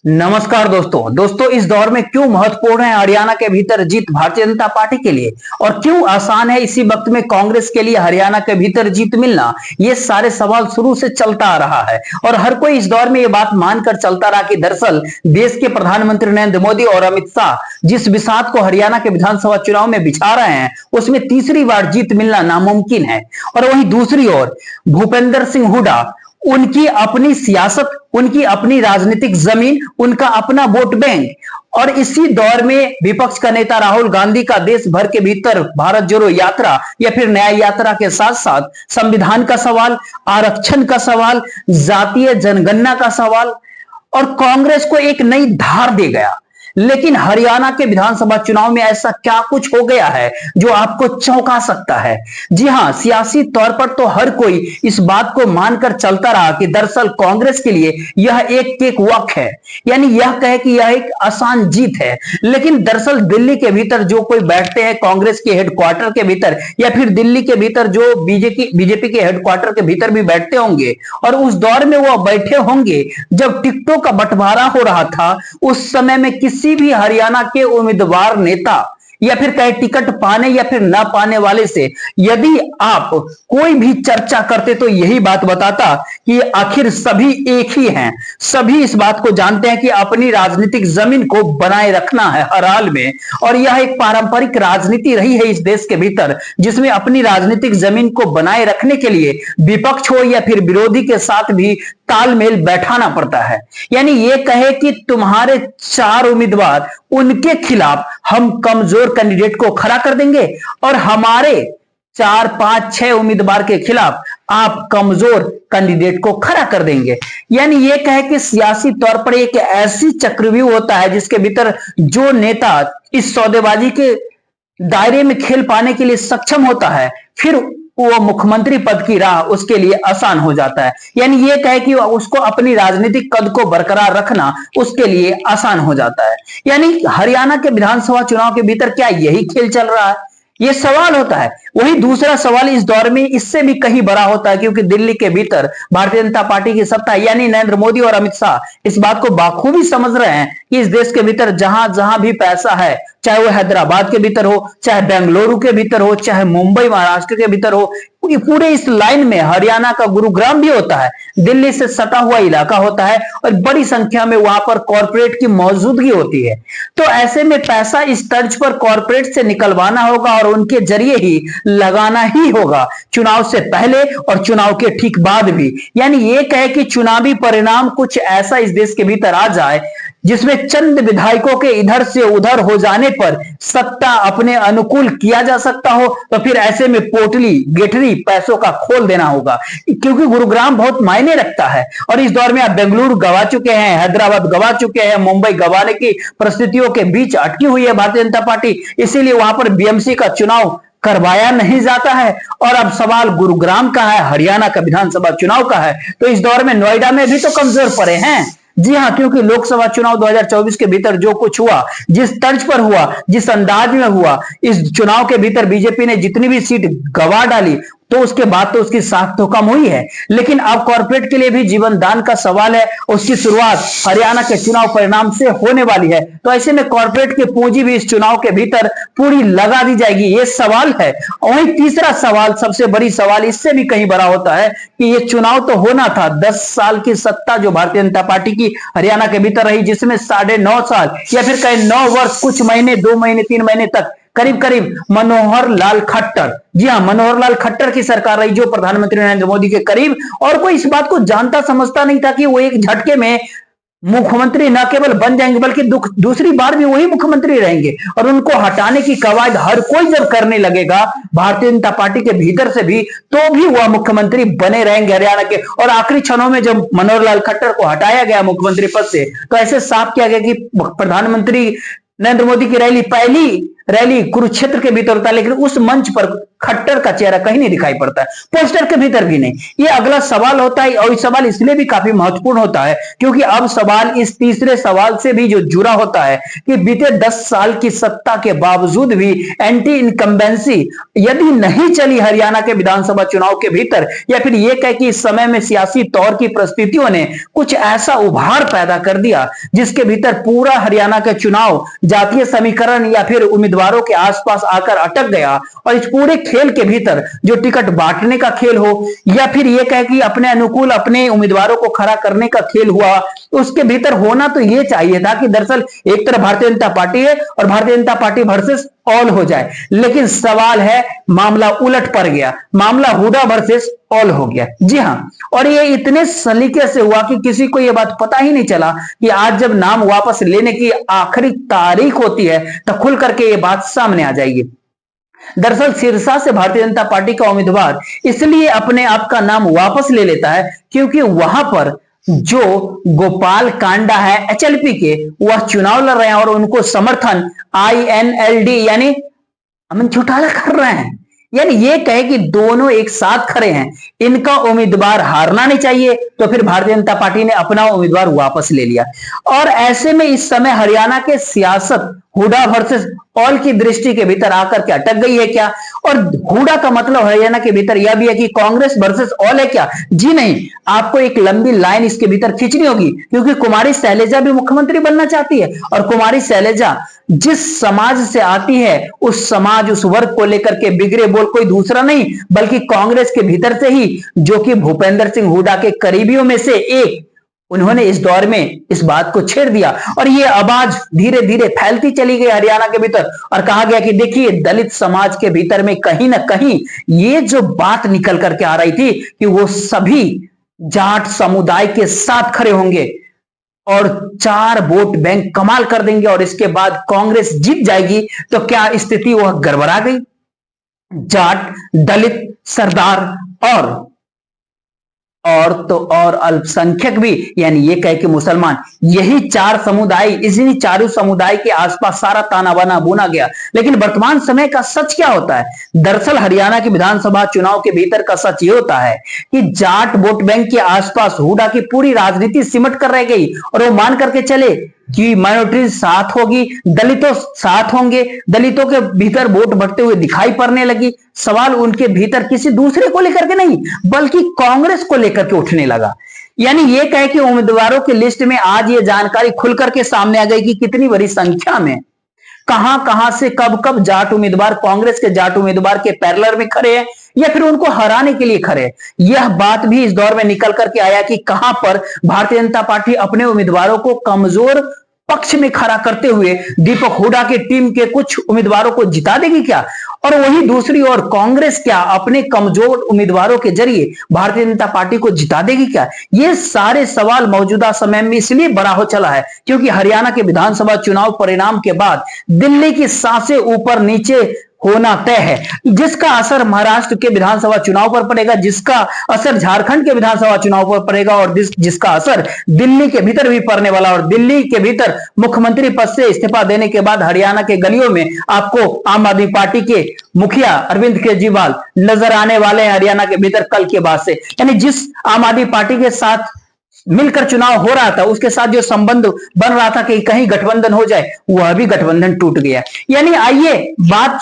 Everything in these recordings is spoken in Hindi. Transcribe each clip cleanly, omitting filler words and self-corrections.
नमस्कार दोस्तों इस दौर में क्यों महत्वपूर्ण है हरियाणा के भीतर जीत भारतीय जनता पार्टी के लिए और क्यों आसान है इसी वक्त में कांग्रेस के लिए हरियाणा के भीतर जीत मिलना। ये सारे सवाल शुरू से चलता आ रहा है और हर कोई इस दौर में ये बात मानकर चलता रहा कि दरअसल देश के प्रधानमंत्री नरेंद्र मोदी और अमित शाह जिस बिसात को हरियाणा के विधानसभा चुनाव में बिछा रहे हैं उसमें तीसरी बार जीत मिलना नामुमकिन है। और वहीं दूसरी ओर भूपेंद्र सिंह हुड्डा, उनकी अपनी सियासत, उनकी अपनी राजनीतिक जमीन, उनका अपना वोट बैंक और इसी दौर में विपक्ष का नेता राहुल गांधी का देश भर के भीतर भारत जोड़ो यात्रा या फिर न्याय यात्रा के साथ साथ संविधान का सवाल, आरक्षण का सवाल, जातीय जनगणना का सवाल और कांग्रेस को एक नई धार दे गया। लेकिन हरियाणा के विधानसभा चुनाव में ऐसा क्या कुछ हो गया है जो आपको चौंका सकता है। जी हां, सियासी तौर पर तो हर कोई इस बात को मानकर चलता रहा कि दरअसल कांग्रेस के लिए यह एक केक वॉक है, यानी यह कहे कि यह एक आसान जीत है। लेकिन दरअसल दिल्ली के भीतर जो कोई बैठते हैं कांग्रेस के हेडक्वार्टर के भीतर या फिर दिल्ली के भीतर जो बीजेपी के हेडक्वार्टर के भीतर भी बैठते होंगे और उस दौर में वो बैठे होंगे जब टिकटों का बंटवारा हो रहा था, उस समय में किसी भी हरियाणा के उम्मीदवार नेता या फिर कहे टिकट पाने या फिर ना पाने वाले से यदि आप कोई भी चर्चा करते तो यही बात बताता कि आखिर सभी एक ही हैं। सभी इस बात को जानते हैं कि अपनी राजनीतिक जमीन को बनाए रखना है हर हाल में और यह एक पारंपरिक राजनीति रही है इस देश के भीतर जिसमें अपनी राजनीतिक जमीन को बनाए रखने के लिए विपक्ष हो या फिर विरोधी के साथ भी तालमेल बैठाना पड़ता है। यानी ये कहे कि तुम्हारे 4 उम्मीदवार, उनके खिलाफ हम कमजोर कैंडिडेट को खड़ा कर देंगे और हमारे 4, 5, 6 उम्मीदवार के खिलाफ आप कमजोर कैंडिडेट को खड़ा कर देंगे। यानी ये कहे कि सियासी तौर पर एक ऐसी चक्रव्यूह होता है जिसके भीतर जो नेता इस सौदेबाजी के दायरे में खेल पाने के लिए सक्षम होता है फिर वो मुख्यमंत्री पद की राह उसके लिए आसान हो जाता है। यानी ये कहे कि उसको अपनी राजनीतिक कद को बरकरार रखना उसके लिए आसान हो जाता है। यानी हरियाणा के विधानसभा चुनाव के भीतर क्या यही खेल चल रहा है, ये सवाल होता है। वही दूसरा सवाल इस दौर में इससे भी कहीं बड़ा होता है क्योंकि दिल्ली के भीतर भारतीय जनता पार्टी की सत्ता यानी नरेंद्र मोदी और अमित शाह इस बात को बाखूबी समझ रहे हैं कि इस देश के भीतर जहां जहां भी पैसा है, चाहे वो हैदराबाद के भीतर हो, चाहे बेंगलुरु के भीतर हो, चाहे मुंबई महाराष्ट्र के भीतर हो, पूरे इस लाइन में हरियाणा का गुरुग्राम भी होता है, दिल्ली से सटा हुआ इलाका होता है और बड़ी संख्या में वहां पर कॉर्पोरेट की मौजूदगी होती है। तो ऐसे में पैसा इस तर्ज पर कॉर्पोरेट से निकलवाना होगा और उनके जरिए ही लगाना ही होगा, चुनाव से पहले और चुनाव के ठीक बाद भी। यानी ये कहे कि चुनावी परिणाम कुछ ऐसा इस देश के भीतर आ जाए जिसमें चंद विधायकों के इधर से उधर हो जाने पर सत्ता अपने अनुकूल किया जा सकता हो, तो फिर ऐसे में पोटली गेटरी पैसों का खोल देना होगा क्योंकि गुरुग्राम बहुत मायने रखता है। और इस दौर में आप बेंगलुरु गवा चुके हैं, हैदराबाद गवा चुके हैं, मुंबई गवाने की परिस्थितियों के बीच अटकी हुई है भारतीय जनता पार्टी, इसीलिए वहां पर बीएमसी का चुनाव करवाया नहीं जाता है। और अब सवाल गुरुग्राम का है, हरियाणा का विधानसभा चुनाव का है, तो इस दौर में नोएडा में भी तो कमजोर पड़े हैं। जी हां, क्योंकि लोकसभा चुनाव 2024 के भीतर जो कुछ हुआ, जिस तर्ज पर हुआ, जिस अंदाज में हुआ, इस चुनाव के भीतर बीजेपी ने जितनी भी सीट गवा डाली तो उसके बाद तो उसकी साख तो कम हुई है। लेकिन अब कॉर्पोरेट के लिए भी जीवन दान का सवाल है, उसकी शुरुआत हरियाणा के चुनाव परिणाम से होने वाली है। तो ऐसे में कॉर्पोरेट की पूंजी भी इस चुनाव के भीतर पूरी लगा दी जाएगी, ये सवाल है। वहीं तीसरा सवाल, सबसे बड़ी सवाल इससे भी कहीं बड़ा होता है कि ये चुनाव तो होना था, 10 साल की सत्ता जो भारतीय जनता पार्टी की हरियाणा के भीतर रही, जिसमें 9.5 साल या फिर कहीं 9 वर्ष कुछ महीने, 2 महीने, 3 महीने तक करीब करीब मनोहर लाल खट्टर, जी हां, मनोहर लाल खट्टर की सरकार रही जो प्रधानमंत्री नरेंद्र मोदी के करीब, और कोई इस बात को जानता समझता नहीं था कि वो एक झटके में मुख्यमंत्री न केवल बन जाएंगे बल्कि दूसरी बार भी वही मुख्यमंत्री रहेंगे। और उनको हटाने की कवायद हर कोई जब करने लगेगा भारतीय जनता पार्टी के भीतर से भी, तो भी वह मुख्यमंत्री बने रहेंगे हरियाणा के। और आखिरी क्षणों में जब मनोहर लाल खट्टर को हटाया गया मुख्यमंत्री पद से, तो ऐसे साफ किया गया कि प्रधानमंत्री नरेंद्र मोदी की पहली रैली कुरुक्षेत्र के भीतर होता है, लेकिन उस मंच पर खट्टर का चेहरा कहीं नहीं दिखाई पड़ता है, पोस्टर के भीतर भी नहीं। ये अगला सवाल होता है, और ये सवाल इसलिए भी काफी महत्वपूर्ण होता है क्योंकि अब सवाल इस तीसरे सवाल से भी जो जुड़ा होता है कि बीते 10 साल की सत्ता के बावजूद भी एंटी इनकम्बेंसी यदि नहीं चली हरियाणा के विधानसभा चुनाव के भीतर, या फिर यह कह कि इस समय में सियासी तौर की परिस्थितियों ने कुछ ऐसा उभार पैदा कर दिया जिसके भीतर पूरा हरियाणा का चुनाव जातीय समीकरण या फिर उम्मीदवारों के आसपास आकर अटक गया, और इस पूरे खेल के भीतर जो टिकट बांटने का खेल हो या फिर यह कहे कि अपने अनुकूल अपने उम्मीदवारों को खड़ा करने का खेल हुआ, उसके भीतर होना तो यह चाहिए था कि दरअसल एक तरफ भारतीय जनता पार्टी है और Bharatiya Janata party versus all हो जाए, लेकिन सवाल है मामला उलट पड़ गया, मामला हुडा वर्सेस ऑल हो गया। जी हां, और ये इतने सलीके से हुआ कि किसी को यह बात पता ही नहीं चला कि आज जब नाम वापस लेने की आखिरी तारीख होती है तो खुल करके ये बात सामने आ जाएगी। दरअसल सिरसा से भारतीय जनता पार्टी का उम्मीदवार इसलिए अपने आप का नाम वापस ले लेता है क्योंकि वहां पर जो गोपाल कांडा है एचएलपी के, वह चुनाव लड़ रहे हैं और उनको समर्थन INLD यानी अमन चौटाला कर रहे हैं। यानी ये कहे कि दोनों एक साथ खड़े हैं, इनका उम्मीदवार हारना नहीं चाहिए, तो फिर भारतीय जनता पार्टी ने अपना उम्मीदवार वापस ले लिया। और ऐसे में इस समय हरियाणा के सियासत हुडा वर्सेस ऑल की दृष्टि के भीतर आकर के अटक गई है क्या? और हुडा का मतलब हरियाणा के भीतर यह भी है कि कांग्रेस वर्सेस ऑल है क्या? जी नहीं, आपको एक लंबी लाइन इसके भीतर खींचनी होगी क्योंकि कुमारी शैलजा भी मुख्यमंत्री बनना चाहती है, और कुमारी शैलजा जिस समाज से आती है उस समाज उस वर्ग को लेकर के बिगड़े बोल कोई दूसरा नहीं बल्कि कांग्रेस के भीतर से ही, जो कि भूपेंद्र सिंह हुडा के करीबियों में से एक, उन्होंने इस दौर में इस बात को छेड़ दिया और ये आवाज धीरे धीरे फैलती चली गई हरियाणा के भीतर, और कहा गया कि देखिए दलित समाज के भीतर में कहीं ना कहीं ये जो बात निकल करके आ रही थी कि वो सभी जाट समुदाय के साथ खड़े होंगे और 4 वोट बैंक कमाल कर देंगे और इसके बाद कांग्रेस जीत जाएगी, तो क्या स्थिति वह गड़बड़ा गई। जाट, दलित, सरदार और अल्पसंख्यक भी, यानी ये कहे कि मुसलमान, यही 4 समुदाय, इसी चारों समुदाय के आसपास सारा ताना बाना बुना गया। लेकिन वर्तमान समय का सच क्या होता है? दरअसल हरियाणा के विधानसभा चुनाव के भीतर का सच ये होता है कि जाट वोट बैंक के आसपास हुडा की पूरी राजनीति सिमट कर रह गई और वो मान करके चले कि माइनॉरिटीज साथ होगी, दलितों साथ होंगे, दलितों के भीतर वोट बढ़ते हुए दिखाई पड़ने लगी। सवाल उनके भीतर किसी दूसरे को लेकर के नहीं बल्कि कांग्रेस को लेकर के उठने लगा। यानी ये कहे कि उम्मीदवारों की लिस्ट में आज ये जानकारी खुल करके सामने आ गई कि कितनी बड़ी संख्या में कहां से कब जाट उम्मीदवार कांग्रेस के जाट उम्मीदवार के पैरेलल में खड़े हैं या फिर उनको हराने के लिए खड़े। यह बात भी इस दौर में निकल करके आया कि कहां पर भारतीय जनता पार्टी अपने उम्मीदवारों को कमजोर पक्ष में खड़ा करते हुए दीपक हुडा की टीम के कुछ उम्मीदवारों को जिता देगी क्या, और वही दूसरी ओर कांग्रेस क्या अपने कमजोर उम्मीदवारों के जरिए भारतीय जनता पार्टी को जिता देगी क्या। ये सारे सवाल मौजूदा समय में इसलिए बड़ा हो चला है क्योंकि हरियाणा के विधानसभा चुनाव परिणाम के बाद दिल्ली की सांसें ऊपर नीचे होना तय है, जिसका असर महाराष्ट्र के विधानसभा चुनाव पर पड़ेगा, जिसका असर झारखंड के विधानसभा चुनाव पर पड़ेगा और जिसका असर दिल्ली के भीतर भी पड़ने वाला। और दिल्ली के भीतर मुख्यमंत्री पद से इस्तीफा देने के बाद हरियाणा के गलियों में आपको आम आदमी पार्टी के मुखिया अरविंद केजरीवाल नजर आने वाले हैं हरियाणा के भीतर कल के बाद से। यानी जिस आम आदमी पार्टी के साथ मिलकर चुनाव हो रहा था उसके साथ जो संबंध बन रहा था कि कहीं गठबंधन हो जाए, वह भी गठबंधन टूट गया। यानी आइए बात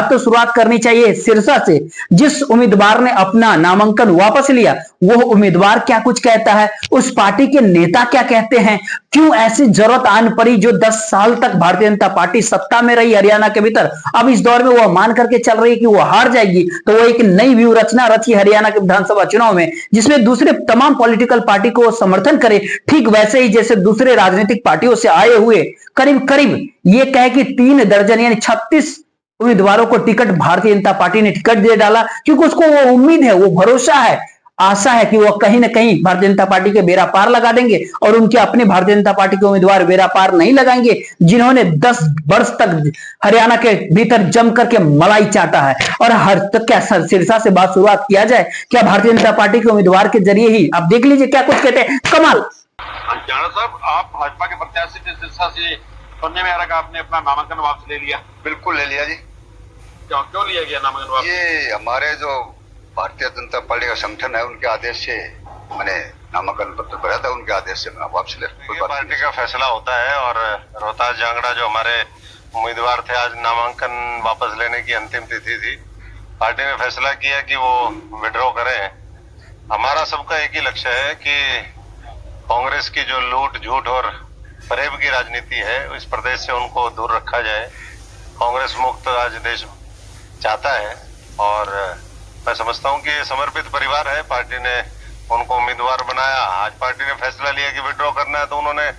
तो शुरुआत करनी चाहिए सिरसा से। जिस उम्मीदवार ने अपना नामांकन वापस लिया वह उम्मीदवार क्या कुछ कहता है, उस पार्टी के नेता क्या कहते हैं, क्यों ऐसी जरूरत आन पड़ी जो 10 साल तक भारतीय जनता पार्टी सत्ता में रही हरियाणा के भीतर, अब इस दौर में वह मान करके चल रही है कि वह हार जाएगी, तो वो एक नई व्यू रचना रची हरियाणा के विधानसभा चुनाव में जिसमें दूसरे तमाम पॉलिटिकल पार्टी को समर्थन करे, ठीक वैसे ही जैसे दूसरे राजनीतिक पार्टियों से आए हुए करीब करीब ये कहे कि 3 दर्जन यानी 36 उम्मीदवारों को टिकट भारतीय जनता पार्टी ने टिकट दे डाला क्योंकि उसको वो उम्मीद है, वो भरोसा है, आशा है कि वह कहीं ना कहीं भारतीय जनता पार्टी के बेड़ा पार लगा देंगे और उनके अपने भारतीय जनता पार्टी के उम्मीदवार बेड़ा पार नहीं लगाएंगे जिन्होंने 10 वर्ष तक हरियाणा के भीतर जम करके मलाई चाटा है। और हर तक क्या सिरसा से बात शुरुआत किया जाए, क्या भारतीय जनता पार्टी के उम्मीदवार के जरिए ही आप देख लीजिए क्या कुछ कहते हैं कमाल। जाना साहब, आप भाजपा के प्रत्याशी थे सिरसा से, सुनने में आ रहा कि आपने अपना नामांकन वापस ले लिया। बिल्कुल ले लिया जी। क्यों लिया गया नामांकन वापस? ये हमारे जो भारतीय जनता पार्टी का संगठन है उनके आदेश से मैंने नामांकन पत्र भरा था, उनके आदेश से मैं वापस ले। पार्टी का फैसला होता है और रोहतास जांगड़ा जो हमारे उम्मीदवार थे, आज नामांकन वापस लेने की अंतिम तिथि थी। पार्टी ने फैसला किया कि वो विड्रॉ करें। हमारा सबका एक ही लक्ष्य है कि कांग्रेस की जो लूट झूठ और फरेब की राजनीति है इस प्रदेश से उनको दूर रखा जाए। कांग्रेस मुक्त आज देश चाहता है और मैं समझता हूं कि ये समर्पित परिवार है। पार्टी ने उनको उम्मीदवार बनाया, आज पार्टी ने फैसला लिया कि विड्रॉ करना है तो उन्होंने।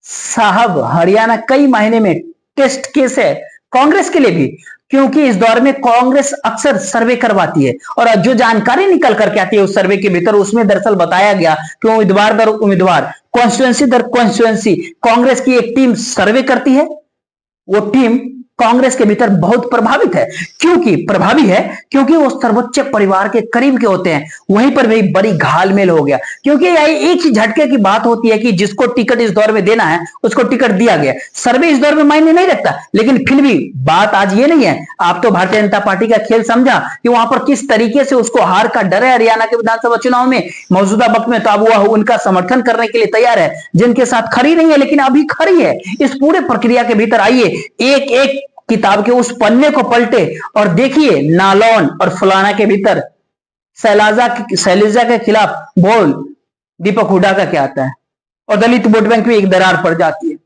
साहब, हरियाणा कई महीने में टेस्ट केस है कांग्रेस के लिए भी, क्योंकि इस दौर में कांग्रेस अक्सर सर्वे करवाती है और जो जानकारी निकल करके आती है उस सर्वे के भीतर, उसमें दरअसल बताया गया कि उम्मीदवार दर उम्मीदवार, कॉन्स्टिट्यूंसी दर कॉन्स्टिट्यूंसी कांग्रेस की एक टीम सर्वे करती है। वो टीम कांग्रेस के भीतर बहुत प्रभावित है, क्योंकि वो सर्वोच्च परिवार के करीब के होते हैं। वहीं पर भी बड़ी घालमेल हो गया, क्योंकि एक ही झटके की बात होती है कि जिसको टिकट इस दौर में देना है उसको टिकट दिया गया। सर्वे इस दौर में मायने नहीं रखता, लेकिन फिर भी बात आज ये नहीं है। आप तो भारतीय जनता पार्टी का खेल समझा कि वहां पर किस तरीके से उसको हार का डर है। हरियाणा के विधानसभा चुनाव में मौजूदा वक्त में तो अब वह उनका समर्थन करने के लिए तैयार है, जिनके साथ खड़ी नहीं है लेकिन अभी खड़ी है। इस पूरे प्रक्रिया के भीतर आइए, एक एक किताब के उस पन्ने को पलटे और देखिए नालौन और फलाना के भीतर शैलजा के खिलाफ बोल दीपक हुड्डा का क्या आता है और दलित वोट बैंक में एक दरार पड़ जाती है।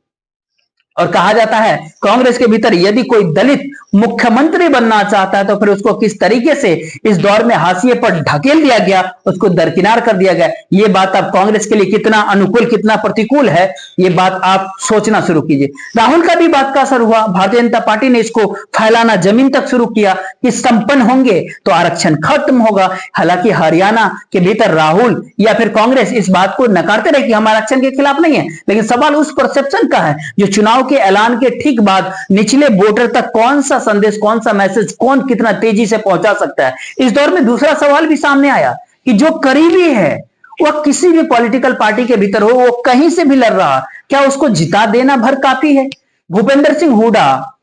और कहा जाता है कांग्रेस के भीतर यदि कोई दलित मुख्यमंत्री बनना चाहता है तो फिर उसको किस तरीके से इस दौर में हाशिए पर ढकेल दिया गया, उसको दरकिनार कर दिया गया। ये बात अब कांग्रेस के लिए कितना अनुकूल कितना प्रतिकूल है, ये बात आप सोचना शुरू कीजिए। राहुल का भी बात का असर हुआ। भारतीय जनता पार्टी ने इसको फैलाना जमीन तक शुरू किया कि संपन्न होंगे तो आरक्षण खत्म होगा। हालांकि हरियाणा के भीतर राहुल या फिर कांग्रेस इस बात को नकारते रहे कि हम आरक्षण के खिलाफ नहीं है, लेकिन सवाल उस परसेप्शन का है जो चुनाव के ऐलान के ठीक बाद निचले वोटर तक कौन सा संदेश, कौन सा मैसेज, कौन कितना तेजी से पहुंचा सकता है। इस दौर में दूसरा सवाल भी सामने आया कि जो करीबी है वह किसी भी पॉलिटिकल पार्टी के भीतर हो, वो कहीं से भी लड़ रहा, क्या उसको जिता देना भर काफी है? भूपेंद्र सिंह हुड्डा,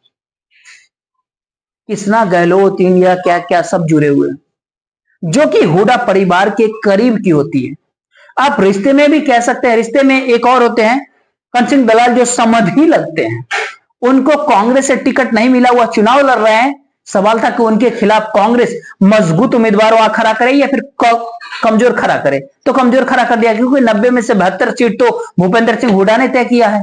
कृष्णा गहलोत, इंडिया क्या क्या सब जुड़े हुए, जो कि हुड्डा परिवार के करीब की होती है। आप रिश्ते में भी कह सकते हैं, रिश्ते में एक और होते हैं कंचन सिंह दलाल जो समधी लगते हैं, उनको कांग्रेस से टिकट नहीं मिला, हुआ चुनाव लड़ रहे हैं। सवाल था कि उनके खिलाफ कांग्रेस मजबूत उम्मीदवार खड़ा करे या फिर कमजोर खड़ा करे, तो कमजोर खड़ा कर दिया, क्योंकि 90 में से 72 सीट तो भूपेंद्र सिंह हुड्डा ने तय किया है।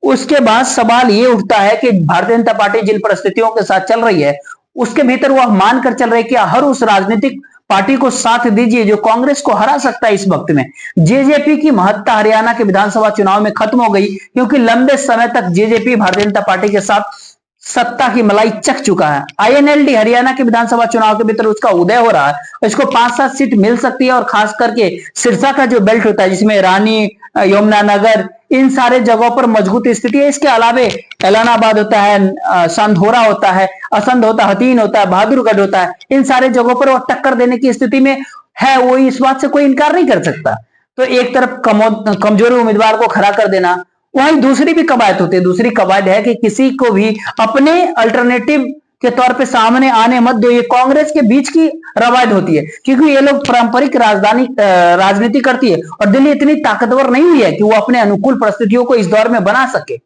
उसके बाद सवाल ये उठता है कि भारतीय जनता पार्टी जिन परिस्थितियों के साथ चल रही है उसके भीतर वह मानकर चल रही है कि हर उस राजनीतिक पार्टी को साथ दीजिए जो कांग्रेस को हरा सकता है। इस वक्त में जेजेपी की महत्ता हरियाणा के विधानसभा चुनाव में खत्म हो गई, क्योंकि लंबे समय तक जेजेपी भारतीय जनता पार्टी के साथ सत्ता की मलाई चख चुका है। आईएनएलडी हरियाणा के विधानसभा चुनाव के भीतर उसका उदय हो रहा है। इसको 5-7 सीट मिल सकती है और खास करके सिरसा का जो बेल्ट होता है जिसमें रानी, यमुनानगर, इन सारे जगहों पर मजबूत स्थिति है। इसके अलावे एलनाबाद होता है, संधोरा होता है, असंध होता है, हतीन होता है, बहादुरगढ़ होता है, इन सारे जगहों पर वो टक्कर देने की स्थिति में है। वो इस बात से कोई इनकार नहीं कर सकता। तो एक तरफ कमजोर उम्मीदवार को खड़ा कर देना, वहीं दूसरी भी कवायद होती है। दूसरी कवायद है कि किसी को भी अपने अल्टरनेटिव के तौर पे सामने आने मत दो। ये कांग्रेस के बीच की रवायत होती है, क्योंकि ये लोग पारंपरिक राजनीति करती है और दिल्ली इतनी ताकतवर नहीं हुई है कि वो अपने अनुकूल परिस्थितियों को इस दौर में बना सके।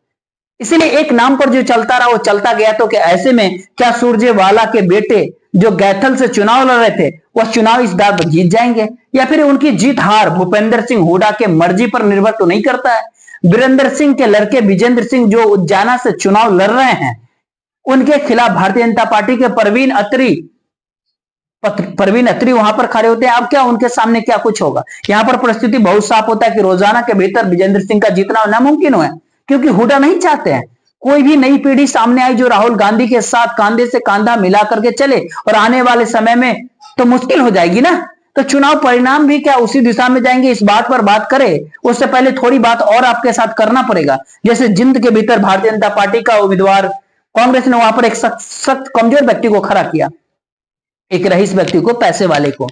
इसीलिए एक नाम पर जो चलता रहा वो चलता गया। तो क्या ऐसे में क्या सुरजेवाला के बेटे जो गैथल से चुनाव लड़ रहे थे वह चुनाव इस बार जीत जाएंगे, या फिर उनकी जीत हार भूपेंद्र सिंह हुड्डा के मर्जी पर निर्भर तो नहीं करता है। वीरेंद्र सिंह के लड़के विजेंद्र सिंह जो उज्जैना से चुनाव लड़ रहे हैं, उनके खिलाफ भारतीय जनता पार्टी के परवीन अत्री वहां पर खड़े होते हैं। अब क्या उनके सामने क्या कुछ होगा? यहां पर परिस्थिति बहुत साफ होता है कि रोजाना के भीतर विजेंद्र सिंह का जीतना नामुमकिन है, क्योंकि हुड्डा नहीं चाहते हैं कोई भी नई पीढ़ी सामने आई जो राहुल गांधी के साथ कंधे से कंधा मिला करके चले, और आने वाले समय में तो मुश्किल हो जाएगी ना। तो चुनाव परिणाम भी क्या उसी दिशा में जाएंगे? इस बात पर बात करें उससे पहले थोड़ी बात और आपके साथ करना पड़ेगा। जैसे जिंद के भीतर भारतीय जनता पार्टी का उम्मीदवार कांग्रेस ने वहां पर एक सख्त कमजोर व्यक्ति को खड़ा किया, एक रईस व्यक्ति को, पैसे वाले को।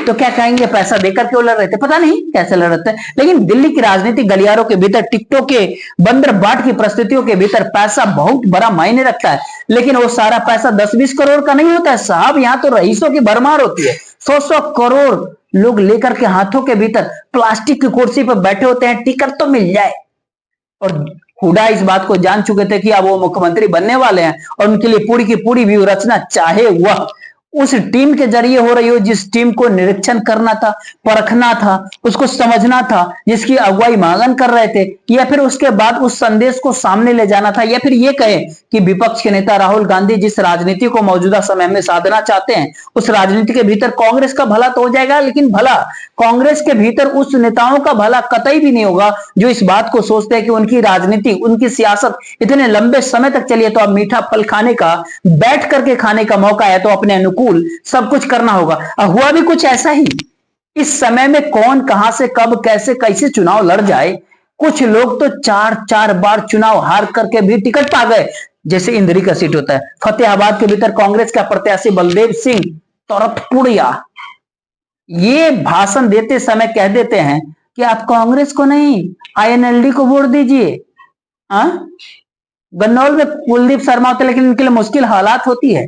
तो क्या कहेंगे पैसा देकर के वो लड़ रहे थे, पता नहीं कैसे लड़ रहे थे। लेकिन दिल्ली की राजनीतिक गलियारों के भीतर, टिकटों के बंदर बाट की परिस्थितियों के भीतर पैसा बहुत बड़ा मायने रखता है। लेकिन वो सारा पैसा 10-20 करोड़ का नहीं होता है साहब, यहाँ तो रईसों की भरमार होती है। 100-100 करोड़ लोग लेकर के हाथों के भीतर प्लास्टिक की कुर्सी पर बैठे होते हैं, टिकट तो मिल जाए। और हुड्डा इस बात को जान चुके थे कि अब वो मुख्यमंत्री बनने वाले हैं और उनके लिए पूरी की पूरी व्यू रचना, चाहे वह उस टीम के जरिए हो रही हो जिस टीम को निरीक्षण करना था, परखना था, उसको समझना था, जिसकी अगुवाई मांगन कर रहे थे, या फिर उसके बाद उस संदेश को सामने ले जाना था, या फिर ये कहे कि विपक्ष के नेता राहुल गांधी जिस राजनीति को मौजूदा समय में साधना चाहते हैं उस राजनीति के भीतर कांग्रेस का भला तो हो जाएगा, लेकिन भला कांग्रेस के भीतर उस नेताओं का भला कतई भी नहीं होगा जो इस बात को सोचते हैं कि उनकी राजनीति, उनकी सियासत इतने लंबे समय तक चली है तो अब मीठा फल खाने का, बैठ करके खाने का मौका है तो अपने अनुकूल सब कुछ करना होगा। हुआ भी कुछ ऐसा ही। इस समय में कौन कहां से कब कैसे चुनाव लड़ जाए, कुछ लोग तो 4-4 बार चुनाव हार करके भी टिकट पा गए। जैसे इंदरी का सीट होता है, फतेहाबाद के भीतर कांग्रेस का प्रत्याशी बलदेव सिंह तोरटपुड़िया ये भाषण देते समय कह देते हैं कि आप कांग्रेस को नहीं INLD को वोट दीजिए। गन्नौल में कुलदीप शर्मा होते, लेकिन इनके लिए मुश्किल हालात होती है।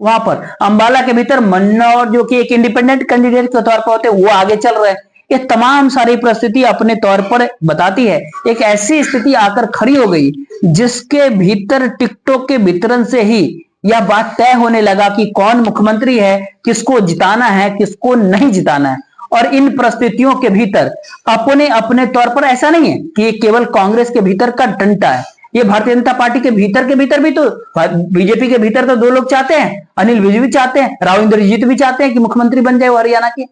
वहां पर अंबाला के भीतर मन्नौर जो कि एक इंडिपेंडेंट कैंडिडेट के तौर पर होते हैं वो आगे चल रहे हैं। ये तमाम सारी परिस्थिति अपने तौर पर बताती है। एक ऐसी स्थिति आकर खड़ी हो गई जिसके भीतर टिकटॉक के वितरण से ही यह बात तय होने लगा कि कौन मुख्यमंत्री है, किसको जिताना है, किसको नहीं जिताना है। और इन परिस्थितियों के भीतर अपने अपने तौर पर ऐसा नहीं है कि ये केवल कांग्रेस के भीतर का डंडा है, ये भारतीय जनता पार्टी के भीतर भी तो, बीजेपी के भीतर तो 2 लोग चाहते हैं, अनिल विज भी चाहते हैं, राव इंद्रजीत भी चाहते हैं कि मुख्यमंत्री बन जाए हरियाणा के।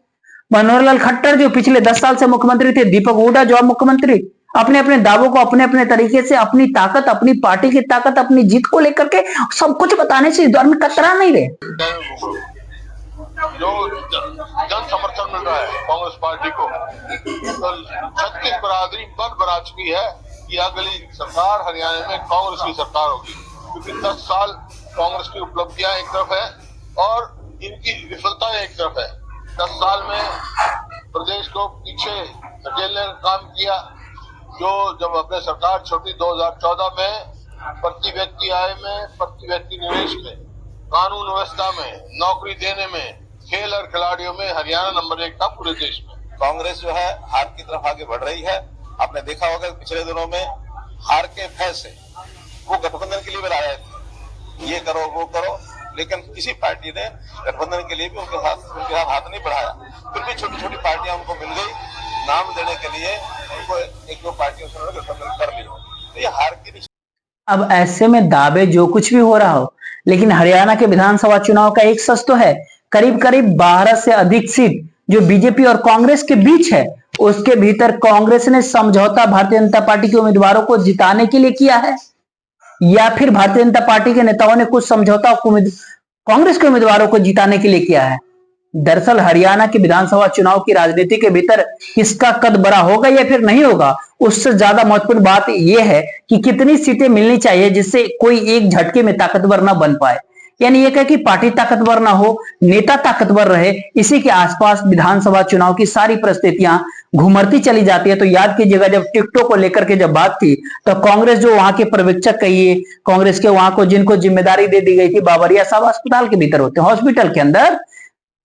मनोहर लाल खट्टर जो पिछले 10 साल से मुख्यमंत्री थे, दीपक हुड्डा जो अब मुख्यमंत्री, अपने अपने दावों को अपने अपने तरीके से, अपनी ताकत, अपनी पार्टी की ताकत, अपनी जीत को लेकर के सब कुछ बताने से इस दौर में कतरा नहीं रहे। जो जन समर्थन मिल रहा है कांग्रेस पार्टी को, तो 36 बरादरी बन बना चुकी है कि अगली सरकार हरियाणा में कांग्रेस की सरकार होगी, क्योंकि 10 साल कांग्रेस की उपलब्धियां एक तरफ है और इनकी विफलताएं एक तरफ है। 10 साल में प्रदेश को पीछे धकेलने का काम किया। जो जब अपने सरकार छोड़ी 2014 में प्रति व्यक्ति आय में, प्रति व्यक्ति निवेश में, कानून व्यवस्था में, नौकरी देने में, खेल और खिलाड़ियों में हरियाणा नंबर 1 था पूरे देश में। कांग्रेस जो है हार की तरफ आगे बढ़ रही है। आपने देखा होगा पिछले दिनों में हार के फैसले वो गठबंधन के लिए भी ला रहे थे, ये करो वो करो, लेकिन किसी पार्टी ने गठबंधन के लिए भी उनके साथ हाथ नहीं बढ़ाया। फिर भी छोटी छोटी पार्टियां उनको मिल गई, नाम देने के लिए उनको 1-2 पार्टियों से गठबंधन कर ली। तो ये हार की। अब ऐसे में दावे जो कुछ भी हो रहा हो, लेकिन हरियाणा के विधानसभा चुनाव का एक सच तो है, करीब करीब 12 से अधिक सीट जो बीजेपी और कांग्रेस के बीच है, उसके भीतर कांग्रेस ने समझौता भारतीय जनता पार्टी के उम्मीदवारों को जिताने के लिए किया है, या फिर भारतीय जनता पार्टी के नेताओं ने कुछ समझौता कांग्रेस के उम्मीदवारों को जिताने के लिए किया है। दरअसल हरियाणा के विधानसभा चुनाव की राजनीति के भीतर किसका कद बड़ा होगा या फिर नहीं होगा, उससे ज्यादा महत्वपूर्ण बात यह है कि कितनी सीटें मिलनी चाहिए जिससे कोई एक झटके में ताकतवर न बन पाए। यानी यह कहे कि पार्टी ताकतवर ना हो, नेता ताकतवर रहे, इसी के आसपास विधानसभा चुनाव की सारी परिस्थितियां घुमरती चली जाती है। तो याद कीजिएगा जब टिकटॉक को लेकर के जब बात थी तो कांग्रेस जो वहां के पर्यवेक्षक कहिए, कांग्रेस के वहां को जिनको जिम्मेदारी दे दी गई थी, बाबरिया साहब अस्पताल के भीतर होते हैं, हॉस्पिटल के अंदर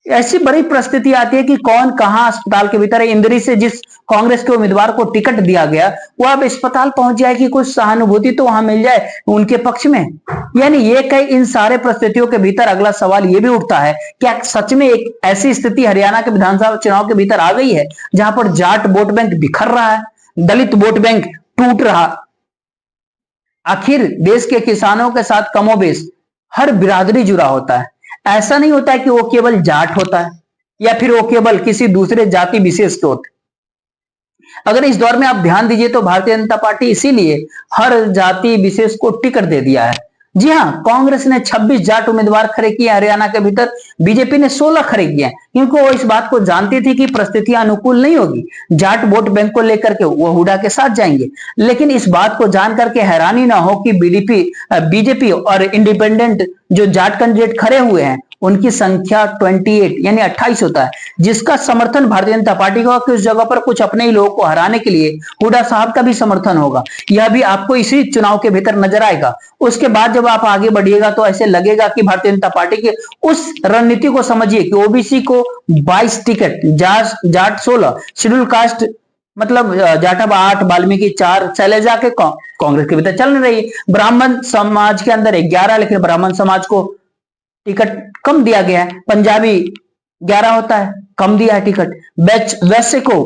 ऐसी बड़ी परिस्थिति आती है कि कौन कहां अस्पताल के भीतर है। इंदरी से जिस कांग्रेस के उम्मीदवार को टिकट दिया गया वो अब अस्पताल पहुंच जाए कि कुछ सहानुभूति तो वहां मिल जाए उनके पक्ष में। यानी ये कई इन सारे परिस्थितियों के भीतर अगला सवाल ये भी उठता है, क्या सच में एक ऐसी स्थिति हरियाणा के विधानसभा चुनाव के भीतर आ गई है जहां पर जाट वोट बैंक बिखर रहा है, दलित वोट बैंक टूट रहा। आखिर देश के किसानों के साथ कमोबेश हर बिरादरी जुड़ा होता है। ऐसा नहीं होता है कि वो केवल जाट होता है या फिर वो केवल किसी दूसरे जाति विशेष के होते। अगर इस दौर में आप ध्यान दीजिए तो भारतीय जनता पार्टी इसीलिए हर जाति विशेष को टिकट दे दिया है। जी हां, कांग्रेस ने 26 जाट उम्मीदवार खड़े किए हरियाणा के भीतर, बीजेपी ने 16 खड़े किए हैं, क्योंकि वो इस बात को जानती थी कि परिस्थितियां अनुकूल नहीं होगी। जाट वोट बैंक को लेकर के वो हुड्डा के साथ जाएंगे। लेकिन इस बात को जानकर के हैरानी ना हो कि बीजेपी और इंडिपेंडेंट जो जाट कैंडिडेट खड़े हुए हैं उनकी संख्या 28 यानी 28 होता है, जिसका समर्थन भारतीय जनता पार्टी का, कि उस जगह पर कुछ अपने ही लोगों को हराने के लिए हुड्डा साहब का भी समर्थन होगा। यह भी आपको इसी चुनाव के भीतर नजर आएगा। उसके बाद जब आप आगे बढ़िएगा तो ऐसे लगेगा कि भारतीय जनता पार्टी की उस रणनीति को समझिए कि ओबीसी को 22 टिकट, जाट 16, शेड्यूल कास्ट मतलब जाटव 8, वाल्मीकि 4, शैलजा के कांग्रेस के भीतर चल नहीं रही। ब्राह्मण समाज के अंदर 11, लेकिन ब्राह्मण समाज को टिकट कम दिया गया है। पंजाबी 11 होता है, कम दिया है टिकट। वैश्य को,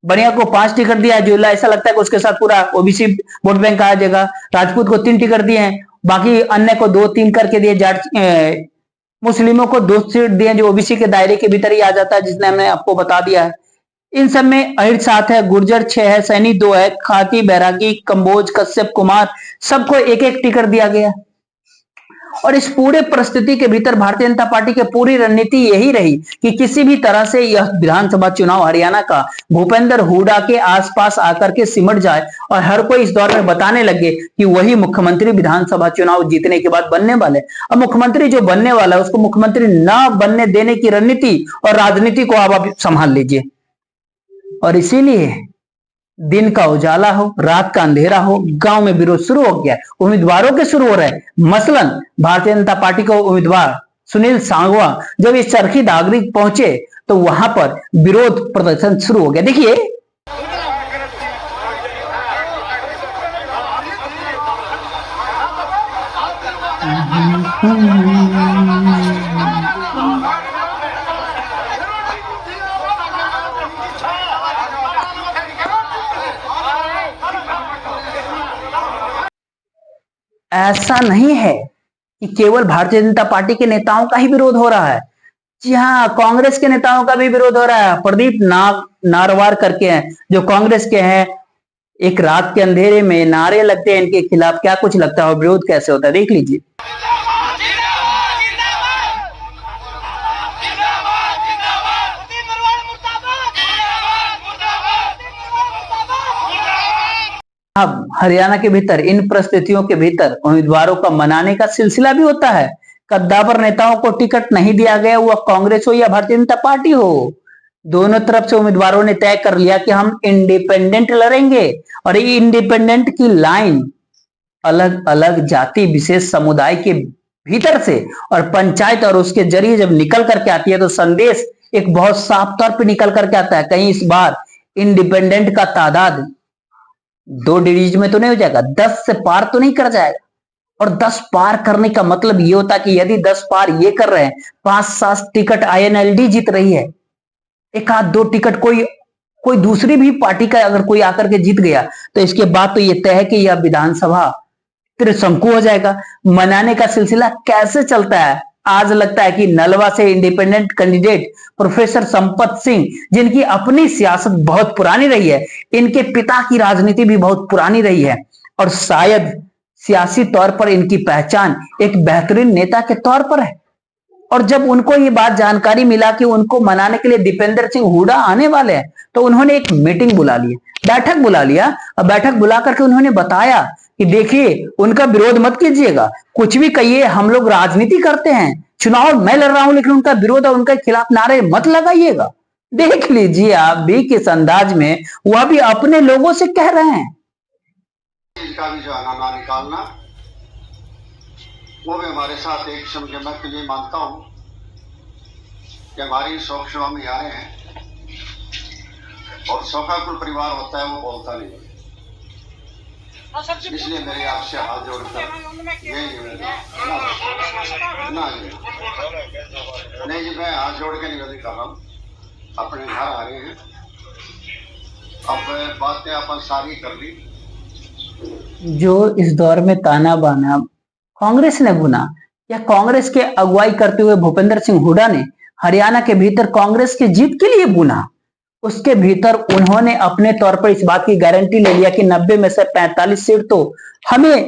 बढ़िया को 5 टिकट दिया है, जो ऐसा लगता है कि उसके साथ पूरा ओबीसी वोट बैंक आ जाएगा। राजपूत को 3 टिकट दिए हैं, बाकी अन्य को 2-3 करके दिए। जाट मुस्लिमों को 2 सीट दिए जो ओबीसी के दायरे के भीतर ही आ जाता है, जिसने हमने आपको बता दिया है। इन सब में अहिर 7 है, गुर्जर 6 है, सैनी 2 है, खाती, बैरागी, कंबोज, कश्यप, कुमार, सबको 1-1 टिकट दिया गया। और इस पूरे परिस्थिति के भीतर भारतीय जनता पार्टी की पूरी रणनीति यही रही कि किसी भी तरह से यह विधानसभा चुनाव हरियाणा का भूपेंद्र हुड्डा के आसपास आकर के सिमट जाए और हर कोई इस दौर में बताने लगे कि वही मुख्यमंत्री विधानसभा चुनाव जीतने के बाद बनने वाले। अब मुख्यमंत्री जो बनने वाला है उसको मुख्यमंत्री न बनने देने की रणनीति और राजनीति को आप संभाल लीजिए। और इसीलिए दिन का उजाला हो, रात का अंधेरा हो, गांव में विरोध शुरू हो गया, उम्मीदवारों के शुरू हो रहे हैं। मसलन भारतीय जनता पार्टी के उम्मीदवार सुनील सांगवा जब इस चरखी दादरी पहुंचे तो वहां पर विरोध प्रदर्शन शुरू हो गया। देखिए, ऐसा नहीं है कि केवल भारतीय जनता पार्टी के नेताओं का ही विरोध हो रहा है। जी हाँ, कांग्रेस के नेताओं का भी विरोध हो रहा है। प्रदीप नारवार करके हैं जो कांग्रेस के हैं, एक रात के अंधेरे में नारे लगते हैं इनके खिलाफ। क्या कुछ लगता है विरोध कैसे होता है, देख लीजिए। अब हरियाणा के भीतर इन परिस्थितियों के भीतर उम्मीदवारों का मनाने का सिलसिला भी होता है। कद्दावर नेताओं को टिकट नहीं दिया गया, वह कांग्रेस हो या भारतीय जनता पार्टी हो, दोनों तरफ से उम्मीदवारों ने तय कर लिया कि हम इंडिपेंडेंट लड़ेंगे। और ये इंडिपेंडेंट की लाइन अलग अलग जाति विशेष समुदाय के भीतर से और पंचायत और उसके जरिए जब निकल करके आती है तो संदेश एक बहुत साफ तौर पर निकल करके आता है। कहीं इस बार इंडिपेंडेंट का तादाद 2 डिजिट में तो नहीं हो जाएगा, 10 से पार तो नहीं कर जाएगा। और 10 पार करने का मतलब ये होता कि यदि 10 पार ये कर रहे हैं, 5-7 टिकट INLD जीत रही है, 1-2 टिकट कोई दूसरी भी पार्टी का अगर कोई आकर के जीत गया तो इसके बाद तो ये तय है कि यह विधानसभा त्रिशंकु हो जाएगा। मनाने का सिलसिला कैसे चलता है? आज लगता है कि नलवा से independent candidate professor Sampat Singh, जिनकी अपनी सियासत बहुत पुरानी रही है, इनके पिता की राजनीति भी बहुत पुरानी रही है और शायद सियासी तौर पर इनकी पहचान एक बेहतरीन नेता के तौर पर है। और जब उनको ये बात जानकारी मिला कि उनको मनाने के लिए दीपेंद्र सिंह हुड्डा आने वाले हैं तो उन्होंने एक मीटिंग बुला ली, बैठक बुला लिया। और बैठक बुला करके उन्होंने बताया कि देखिए, उनका विरोध मत कीजिएगा, कुछ भी कहिए, हम लोग राजनीति करते हैं, चुनाव मैं लड़ रहा हूं, लेकिन उनका विरोध और उनके खिलाफ नारे मत लगाइएगा। देख लीजिए आप भी किस अंदाज में वह भी अपने लोगों से कह रहे हैं। इसका भी जो है ना निकालना, वो भी हमारे साथ एक किस्म के मैं के लिए मानता हूं कि हमारी शौक सेवा में आए हैं और शौका कुल परिवार होता है, वो बोलता नहीं। इसलिए मेरे आपसे हाथ जोड़कर यही नहीं जी, मैं हाथ जोड़ के निवेदन कर रहा हूँ, अपने घर आ रहे हैं। अब बातें अपन सारी कर ली। जो इस दौर में ताना बाना कांग्रेस ने बुना या कांग्रेस के अगुवाई करते हुए भूपेंद्र सिंह हुड्डा ने हरियाणा के भीतर कांग्रेस की जीत के लिए बुना, उसके भीतर उन्होंने अपने तौर पर इस बात की गारंटी ले लिया कि 90 में से 45 सीट तो हमें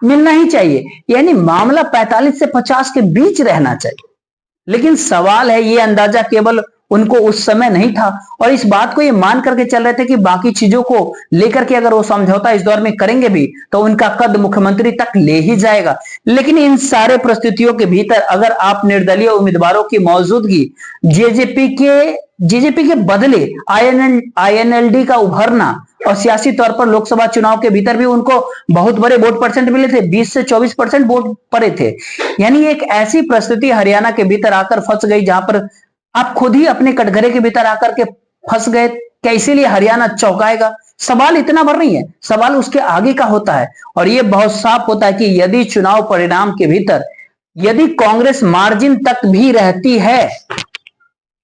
मिलना ही चाहिए, यानी मामला 45 से 50 के बीच रहना चाहिए। लेकिन सवाल है, ये अंदाजा केवल उनको उस समय नहीं था, और इस बात को ये मान करके चल रहे थे कि बाकी चीजों को लेकर के अगर वो समझौता इस दौर में करेंगे भी तो उनका कद मुख्यमंत्री तक ले ही जाएगा। लेकिन इन सारे परिस्थितियों के भीतर अगर आप निर्दलीय उम्मीदवारों की मौजूदगी, जेजेपी के बदले आईएनएलडी का उभरना और सियासी तौर पर लोकसभा चुनाव के भीतर भी उनको बहुत बड़े वोट परसेंट मिले थे, 20 से 24% वोट पड़े थे। यानी एक ऐसी परिस्थिति हरियाणा के भीतर आकर फंस गई जहां पर आप खुद ही अपने कटघरे के भीतर आकर के फंस गए। कैसे लिए हरियाणा चौंकाएगा? सवाल इतना भर नहीं है, सवाल उसके आगे का होता है, और यह बहुत साफ होता है कि यदि चुनाव परिणाम के भीतर यदि कांग्रेस मार्जिन तक भी रहती है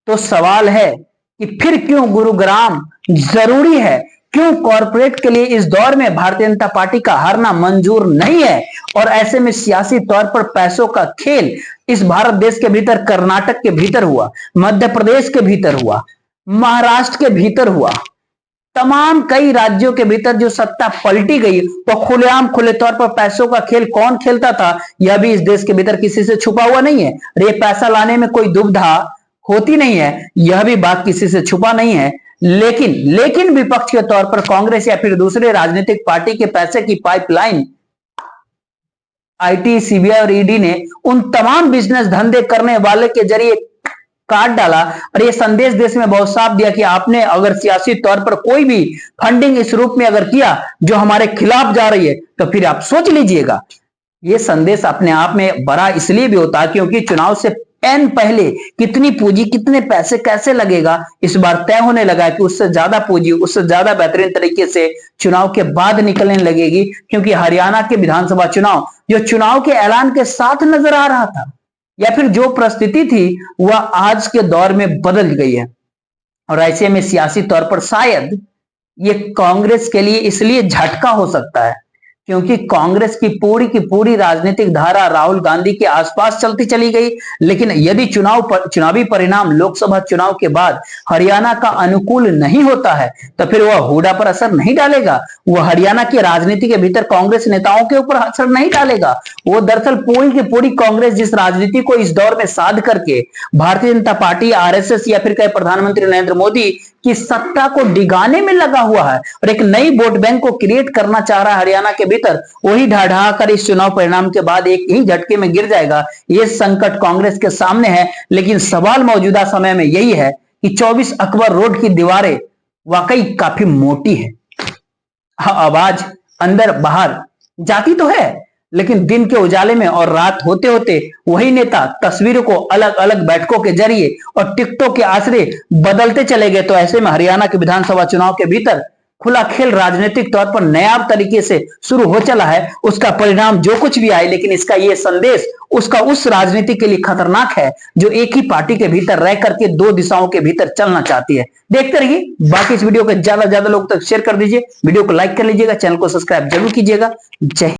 तो सवाल है कि फिर क्यों गुरुग्राम जरूरी है, क्यों कॉर्पोरेट के लिए इस दौर में भारतीय जनता पार्टी का हारना मंजूर नहीं है। और ऐसे में सियासी तौर पर पैसों का खेल इस भारत देश के भीतर कर्नाटक के भीतर हुआ, मध्य प्रदेश के भीतर हुआ, महाराष्ट्र के भीतर हुआ, तमाम कई राज्यों के भीतर जो सत्ता पलटी गई वो खुलेआम खुले तौर पर पैसों का खेल कौन खेलता था, यह भी इस देश के भीतर किसी से छुपा हुआ नहीं है। और ये पैसा लाने में कोई दुविधा होती नहीं है, यह भी बात किसी से छुपा नहीं है। लेकिन विपक्ष के तौर पर कांग्रेस या फिर दूसरे राजनीतिक पार्टी के पैसे की पाइपलाइन आईटी, सीबीआई और ईडी ने उन तमाम बिजनेस धंधे करने वाले के जरिए काट डाला, और यह संदेश देश में बहुत साफ दिया कि आपने अगर सियासी तौर पर कोई भी फंडिंग इस रूप में अगर किया जो हमारे खिलाफ जा रही है तो फिर आप सोच लीजिएगा। यह संदेश अपने आप में बड़ा इसलिए भी होता है क्योंकि चुनाव से एन पहले कितनी पूंजी, कितने पैसे कैसे लगेगा, इस बार तय होने लगा कि उससे ज्यादा पूंजी, उससे ज्यादा बेहतरीन तरीके से चुनाव के बाद निकलने लगेगी। क्योंकि हरियाणा के विधानसभा चुनाव जो चुनाव के ऐलान के साथ नजर आ रहा था, या फिर जो परिस्थिति थी वह आज के दौर में बदल गई है। और ऐसे में सियासी तौर पर शायद ये कांग्रेस के लिए इसलिए झटका हो सकता है क्योंकि कांग्रेस की पूरी राजनीतिक धारा राहुल गांधी के आसपास चलती चली गई। लेकिन यदि चुनावी परिणाम लोकसभा चुनाव के बाद हरियाणा का अनुकूल नहीं होता है तो फिर वह हुड्डा पर असर नहीं डालेगा, वह हरियाणा की राजनीति के भीतर कांग्रेस नेताओं के ऊपर असर नहीं डालेगा। वो दरअसल पूरी की पूरी कांग्रेस जिस राजनीति को इस दौर में साध करके भारतीय जनता पार्टी, आरएसएस या फिर कहे प्रधानमंत्री नरेंद्र मोदी की सत्ता को डिगाने में लगा हुआ है और एक नई वोट बैंक को क्रिएट करना चाह रहा है हरियाणा के भीतर, वही ढाढ़ा कर इस चुनाव परिणाम के बाद एक ही झटके में गिर जाएगा। यह संकट कांग्रेस के सामने है। लेकिन सवाल मौजूदा समय में यही है कि 24 अकबर रोड की दीवारें वाकई काफी मोटी है। आवाज अंदर बाहर जाती तो है, लेकिन दिन के उजाले में और रात होते होते वही नेता तस्वीरों को अलग अलग बैठकों के जरिए और टिकटों के आसरे बदलते चले गए। तो ऐसे में हरियाणा के विधानसभा चुनाव के भीतर खुला खेल राजनीतिक तौर पर नायाब तरीके से शुरू हो चला है। उसका परिणाम जो कुछ भी आए, लेकिन इसका यह संदेश उसका उस राजनीति के लिए खतरनाक है जो एक ही पार्टी के भीतर रह करके दो दिशाओं के भीतर चलना चाहती है। देखते रहिए। बाकी इस वीडियो को ज्यादा से ज्यादा लोग तक शेयर कर दीजिए, वीडियो को लाइक कर लीजिएगा, चैनल को सब्सक्राइब जरूर कीजिएगा। जय